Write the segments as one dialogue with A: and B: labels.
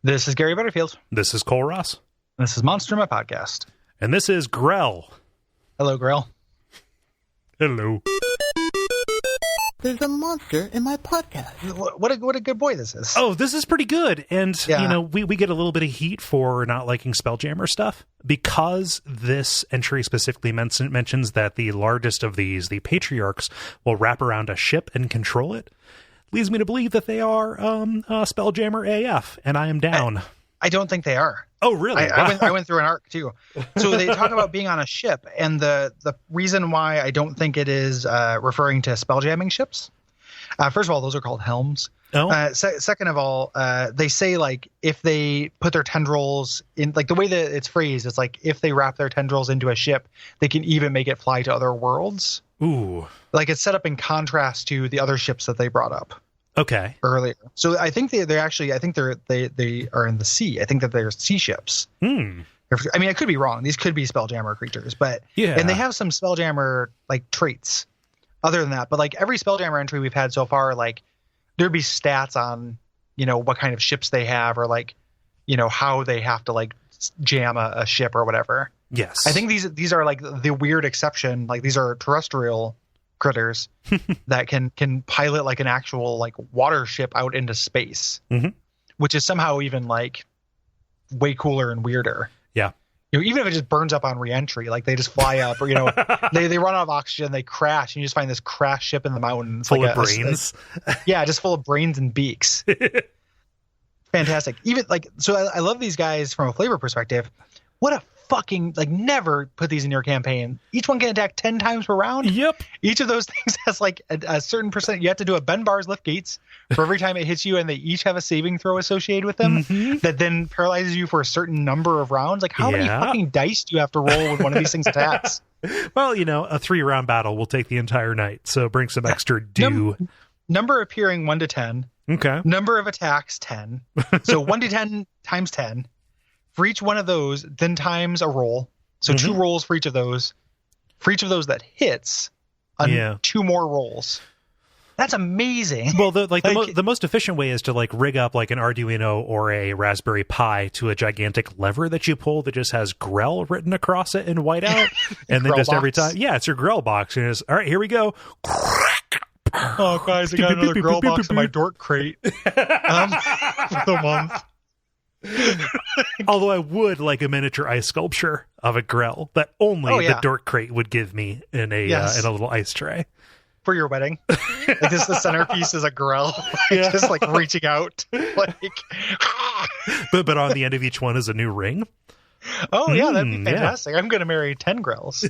A: This is Gary Butterfield.
B: This is Cole Ross.
A: This is Monster My Podcast.
B: And this is Grell.
A: Hello, Grell.
B: Hello.
C: There's a monster in my podcast.
A: What a good boy this is.
B: Oh, this is pretty good. And,
A: Yeah.
B: you know, we get a little bit of heat for not liking Spelljammer stuff because this entry specifically mentions that the largest of these, the patriarchs, will wrap around a ship and control it. Leads me to believe that they are Spelljammer AF, and I am down.
A: I don't think they are.
B: Oh, really?
A: I went through an arc, too. So they talk about being on a ship, and the reason why I don't think it is referring to spelljamming ships, first of all, those are called helms.
B: Oh.
A: Second of all, they say, like, if they put their tendrils in, like, the way that it's phrased, it's like, if they wrap their tendrils into a ship, they can even make it fly to other worlds.
B: Ooh.
A: Like, it's set up in contrast to the other ships that they brought up.
B: Okay.
A: Earlier. So I think they're actually, I think they are in the sea. I think that they're sea ships. I mean, I could be wrong. These could be Spelljammer creatures, but
B: Yeah.
A: and they have some Spelljammer like traits other than that. But like every Spelljammer entry we've had so far, like there'd be stats on, you know, what kind of ships they have or like, you know, how they have to like jam a ship or whatever.
B: Yes.
A: I think these are like the weird exception. Like these are terrestrial critters that can pilot like an actual like water ship out into space, which is somehow even like way cooler and weirder.
B: Yeah.
A: You know, even if it just burns up on reentry, like they just fly up or, you know, they run out of oxygen, they crash, and you just find this crash ship in the mountains.
B: Full
A: like
B: of brains.
A: Yeah, just full of brains and beaks. Fantastic. Even like, so I love these guys from a flavor perspective. What a fucking, like, never put these in your campaign. Each one can attack 10 times per round.
B: Yep.
A: Each of those things has like a certain percent. You have to do a bend bars lift gates for every time it hits you, and they each have a saving throw associated with them that then paralyzes you for a certain number of rounds. Like, how many fucking dice do you have to roll when one of these things attacks?
B: Well, you know, a 3-round battle will take the entire night, so bring some extra dew.
A: Number appearing 1 to 10.
B: Okay.
A: Number of attacks 10. So 1 to 10 times 10. For each one of those, then times a roll. So 2 rolls for each of those. For each of those that hits, 2 more rolls. That's amazing.
B: Well, the most efficient way is to like rig up like an Arduino or a Raspberry Pi to a gigantic lever that you pull that just has Grell written across it in whiteout, and then just every time, it's your Grell box, and it's all right. Here we go.
A: Oh, guys, I got another Grell box in my dork crate for the month.
B: Although I would like a miniature ice sculpture of a Grell that only the dork crate would give me in a in a little ice tray
A: for your wedding. Like this, the centerpiece is a Grell, just like reaching out, like.
B: but on the end of each one is a new ring.
A: Oh yeah, that'd be fantastic. I'm going to marry 10 Grells.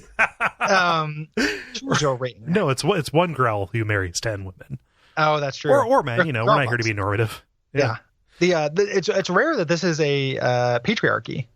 A: Choose your ring.
B: No, it's one Grell who marries 10 women.
A: Oh, that's true.
B: Or men. You know, we're not here to be normative.
A: Yeah. It's rare that this is a patriarchy.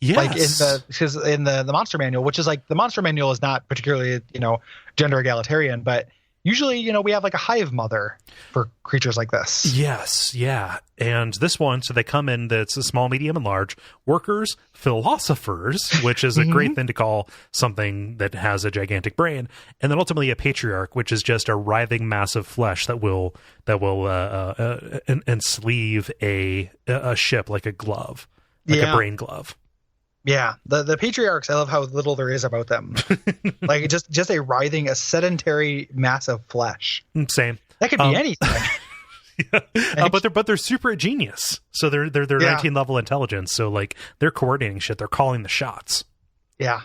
B: Yes.
A: Like in the monster manual, which is like the monster manual is not particularly, you know, gender egalitarian, but usually, you know, we have like a hive mother for creatures like this.
B: Yes, yeah. And this one, so they come in, that's a small, medium, and large. Workers, philosophers, which is a great thing to call something that has a gigantic brain. And then ultimately a patriarch, which is just a writhing mass of flesh that will ensleeve a ship like a glove, like a brain glove.
A: Yeah, the patriarchs, I love how little there is about them. Like just a writhing, a sedentary mass of flesh.
B: Same.
A: That could be anything.
B: But they're super genius. So they're 19 level intelligence. So like they're coordinating shit. They're calling the shots.
A: Yeah.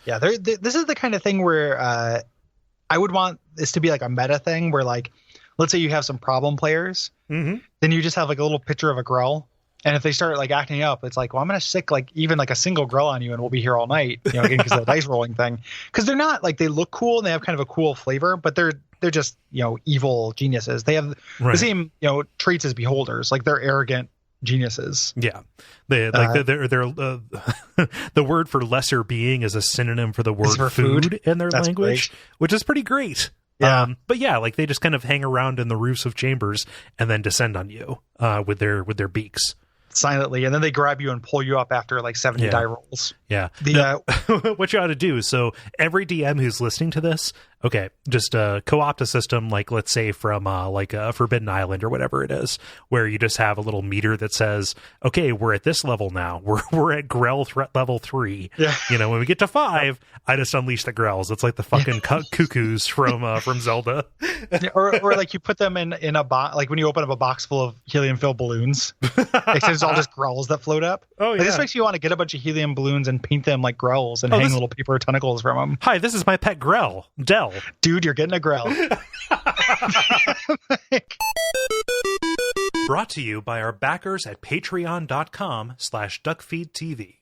A: This is the kind of thing where I would want this to be like a meta thing where like, let's say you have some problem players, then you just have like a little picture of a Grell. And if they start like acting up, it's like, well, I'm going to stick like even like a single Grell on you and we'll be here all night, you know, again, because of the dice rolling thing. Because they're not like, they look cool and they have kind of a cool flavor, but they're just, you know, evil geniuses. They have the same, you know, traits as beholders. Like they're arrogant geniuses. Yeah.
B: They're the word for lesser being is a synonym for the word for food in their language, which is pretty great.
A: Yeah.
B: But yeah, like they just kind of hang around in the roofs of chambers and then descend on you with their beaks.
A: Silently, and then they grab you and pull you up after like 70 die rolls.
B: Yeah. What you ought to do, so every DM who's listening to this, Okay, just co-opt a system like, let's say, from like a Forbidden Island or whatever it is, where you just have a little meter that says, okay, we're at this level now. We're at Grell threat level 3.
A: Yeah.
B: You know, when we get to 5, I just unleash the Grells. It's like the fucking cuckoos from Zelda.
A: Yeah, or like you put them in a box, like when you open up a box full of helium-filled balloons, except it's all just Grells that float up.
B: Oh, yeah.
A: Like, this makes you want to get a bunch of helium balloons and paint them like Grells and hang little paper tentacles from them.
B: Hi, this is my pet Grell, Dell.
A: Dude, you're getting a Grell.
B: Brought to you by our backers at patreon.com/duckfeed.tv.